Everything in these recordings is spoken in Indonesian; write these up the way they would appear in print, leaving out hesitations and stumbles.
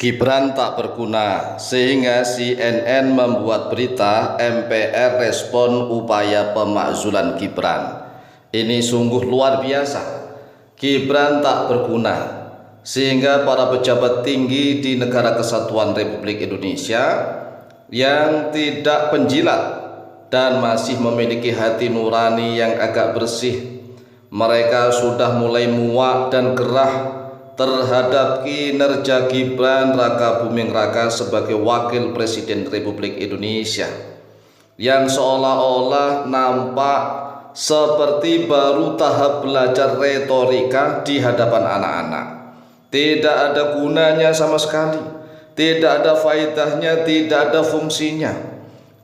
Gibran tak berguna, sehingga CNN membuat berita MPR respon upaya pemakzulan Gibran. Ini sungguh luar biasa. Gibran tak berguna, sehingga para pejabat tinggi di Negara Kesatuan Republik Indonesia yang tidak penjilat dan masih memiliki hati nurani yang agak bersih, mereka sudah mulai muak dan gerah terhadap kinerja Gibran Raka Buming Raka sebagai Wakil Presiden Republik Indonesia, yang seolah-olah nampak seperti baru tahap belajar retorika di hadapan anak-anak. Tidak ada gunanya sama sekali, tidak ada faedahnya, tidak ada fungsinya.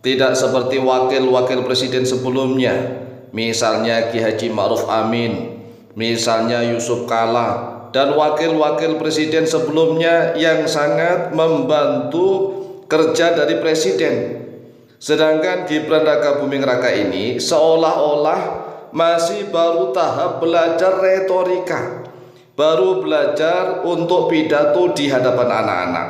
Tidak seperti wakil-wakil presiden sebelumnya, misalnya Ki Haji Ma'ruf Amin, misalnya Yusuf Kala, dan wakil-wakil presiden sebelumnya yang sangat membantu kerja dari presiden. Sedangkan Gibran Raka Buming Raka ini seolah-olah masih baru tahap belajar retorika, baru belajar untuk pidato di hadapan anak-anak.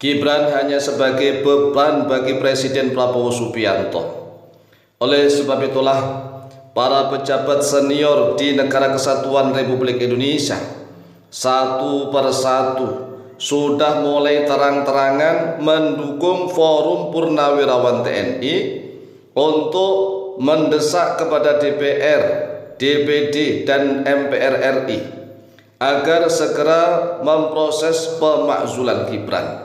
Gibran hanya sebagai beban bagi Presiden Prabowo Subianto. Oleh sebab itulah, para pejabat senior di Negara Kesatuan Republik Indonesia satu persatu sudah mulai terang-terangan mendukung Forum Purnawirawan TNI untuk mendesak kepada DPR, DPD, dan MPR RI agar segera memproses pemakzulan Gibran.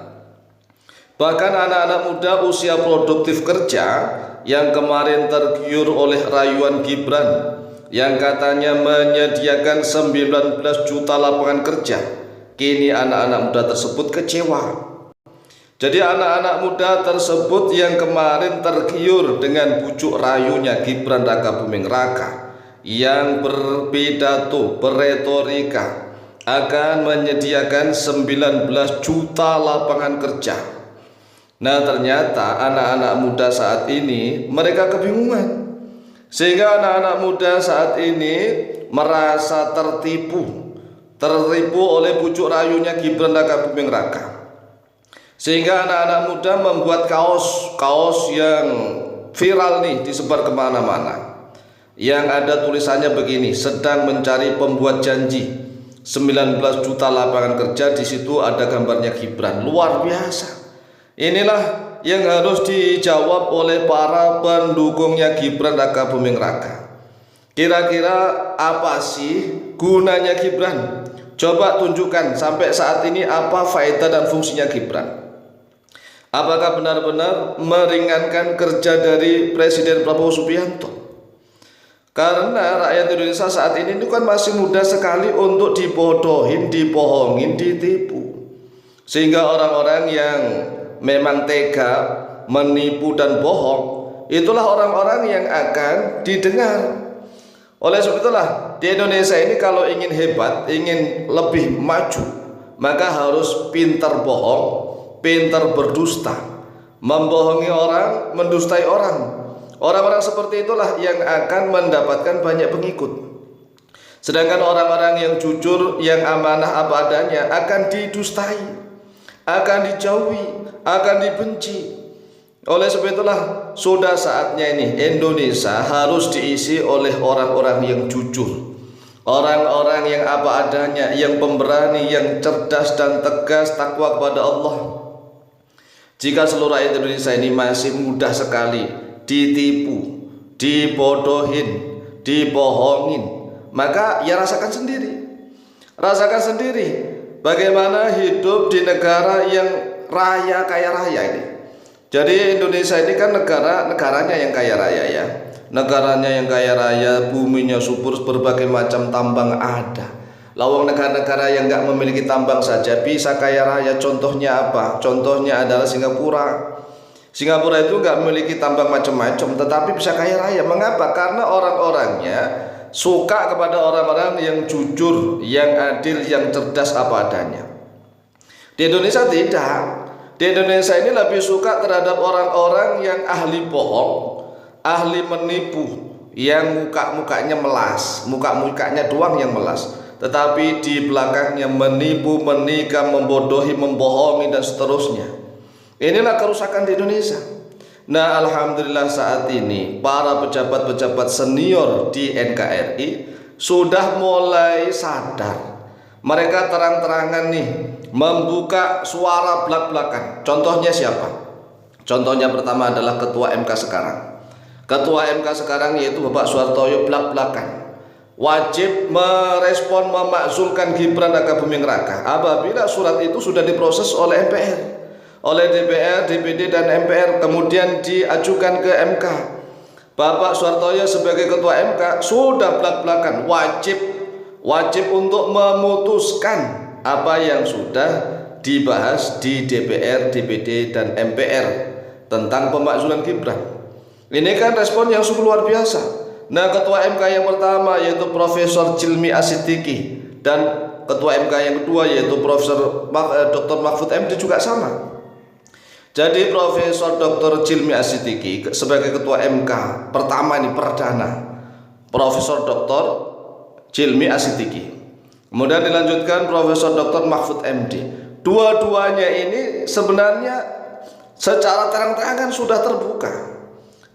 Bahkan anak-anak muda usia produktif kerja yang kemarin tergiur oleh rayuan Gibran yang katanya menyediakan 19 juta lapangan kerja, kini anak-anak muda tersebut kecewa. Jadi anak-anak muda tersebut yang kemarin tergiur dengan bujuk rayunya Gibran Raka Buming Raka yang berpidato, berretorika akan menyediakan 19 juta lapangan kerja. Nah, ternyata anak-anak muda saat ini mereka kebingungan, sehingga anak-anak muda saat ini merasa tertipu oleh bujuk rayunya Gibran Raka Buming Raka, sehingga anak-anak muda membuat kaos yang viral nih, disebar kemana-mana, yang ada tulisannya begini: sedang mencari pembuat janji 19 juta lapangan kerja. Di situ ada gambarnya Gibran. Luar biasa. Inilah yang harus dijawab oleh para pendukungnya Gibran Raka Buming Raka. Kira-kira apa sih gunanya Gibran? Coba tunjukkan sampai saat ini apa faedah dan fungsinya Gibran. Apakah benar-benar meringankan kerja dari Presiden Prabowo Subianto? Karena rakyat Indonesia saat ini kan masih mudah sekali untuk dibodohin, dibohongin, ditipu. Sehingga orang-orang yang memang tega menipu dan bohong, itulah orang-orang yang akan didengar. Oleh sebab itulah di Indonesia ini kalau ingin hebat, ingin lebih maju, maka harus pintar bohong, pintar berdusta, membohongi orang, mendustai orang. Orang-orang seperti itulah yang akan mendapatkan banyak pengikut. Sedangkan orang-orang yang jujur, yang amanah apa adanya akan didustai, akan dijauhi, akan dibenci. Oleh sebab itulah sudah saatnya ini Indonesia harus diisi oleh orang-orang yang jujur, orang-orang yang apa adanya, yang pemberani, yang cerdas dan tegas, takwa kepada Allah. Jika seluruh rakyat Indonesia ini masih mudah sekali ditipu, dibodohin, dibohongin, maka ya rasakan sendiri bagaimana hidup di negara yang kaya raya ini. Jadi Indonesia ini kan negaranya yang kaya raya ya. Negaranya yang kaya raya, buminya subur, berbagai macam tambang ada. Lawang negara-negara yang nggak memiliki tambang saja bisa kaya raya. Contohnya apa? Contohnya adalah Singapura. Singapura itu nggak memiliki tambang macam-macam, tetapi bisa kaya raya. Mengapa? Karena orang-orangnya suka kepada orang-orang yang jujur, yang adil, yang cerdas apa adanya. Di Indonesia tidak. Di Indonesia ini lebih suka terhadap orang-orang yang ahli bohong, ahli menipu, yang muka-mukanya melas, muka-mukanya doang yang melas. tetapi di belakangnya menipu, menikam, membodohi, membohongi dan seterusnya. Inilah kerusakan di Indonesia. Nah, alhamdulillah saat ini para pejabat-pejabat senior di NKRI sudah mulai sadar. Mereka terang-terangan nih membuka suara belak-belakan. Contohnya siapa? Contohnya pertama adalah Ketua MK sekarang. Ketua MK sekarang yaitu Bapak Suhartoyo belak-belakan wajib merespon memakzulkan Gibran Rakabuming Raka apabila surat itu sudah diproses oleh MPR, oleh DPR, DPD dan MPR, kemudian diajukan ke MK. Bapak Suhartoyo sebagai Ketua MK sudah belak-belakan wajib untuk memutuskan apa yang sudah dibahas di DPR, DPD dan MPR tentang pemakzulan Gibran. Ini kan respon yang sungguh luar biasa. Nah, Ketua MK yang pertama yaitu Profesor Cilmi Asitiki dan Ketua MK yang kedua yaitu Profesor Dr. Mahfud MD juga sama. Jadi Profesor Dr. Cilmi Asitiki sebagai Ketua MK pertama ini perdana, Profesor Dr. Cilmi Asitiki. Kemudian dilanjutkan Profesor Dr. Mahfud MD. Dua-duanya ini sebenarnya secara terang-terangan sudah terbuka.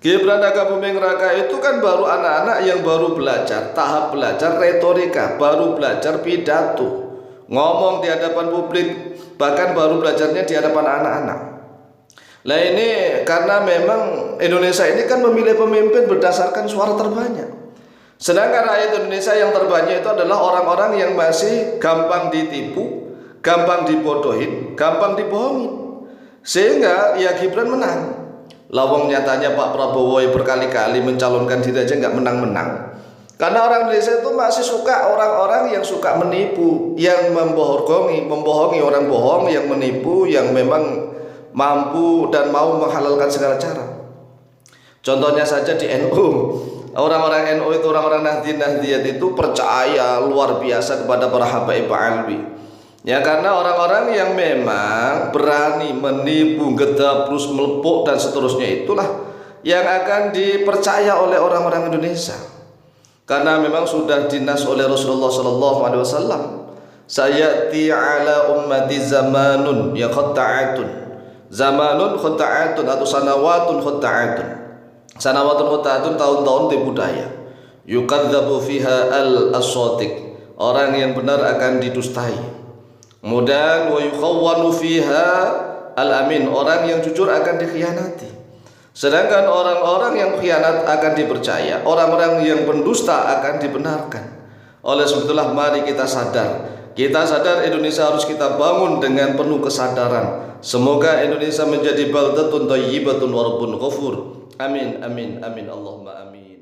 Gibran Rakabuming Raka itu kan baru anak-anak yang baru belajar, tahap belajar retorika, baru belajar pidato, ngomong di hadapan publik, bahkan baru belajarnya di hadapan anak-anak. Nah ini karena memang Indonesia ini kan memilih pemimpin berdasarkan suara terbanyak. Sedangkan rakyat Indonesia yang terbanyak itu adalah orang-orang yang masih gampang ditipu, gampang dibodohin, gampang dibohongin. Sehingga ya Gibran menang. Lawang nyatanya Pak Prabowo berkali-kali mencalonkan diri aja nggak menang-menang. Karena orang Indonesia itu masih suka orang-orang yang suka menipu, yang membohongi orang bohong, yang menipu, yang memang mampu dan mau menghalalkan segala cara. Contohnya saja di NU. Orang-orang NU itu, orang-orang Nahdien itu percaya luar biasa kepada para habaib alwi. Ya karena orang-orang yang memang berani menipu, gedabrus, melepuk dan seterusnya itulah yang akan dipercaya oleh orang-orang Indonesia. Karena memang sudah dinas oleh Rasulullah SAW. Sayati ala ummati zamanun ya khatta'atun. Zamanun khatta'atun atau sanawatun khatta'atun. Sanawatun khatta'atun tahun-tahun tipu daya. Yukadzabu fiha al-asadiq. Orang yang benar akan didustai. Kemudian wa yukhawwanu fiha al-amin. Orang yang jujur akan dikhianati. Sedangkan orang-orang yang khianat akan dipercaya, orang-orang yang pendusta akan dibenarkan. Oleh sebab itulah mari kita sadar. Kita sadar Indonesia harus kita bangun dengan penuh kesadaran. Semoga Indonesia menjadi baldatun thayyibatun wa rabbun ghafur. Amin amin amin Allahumma amin.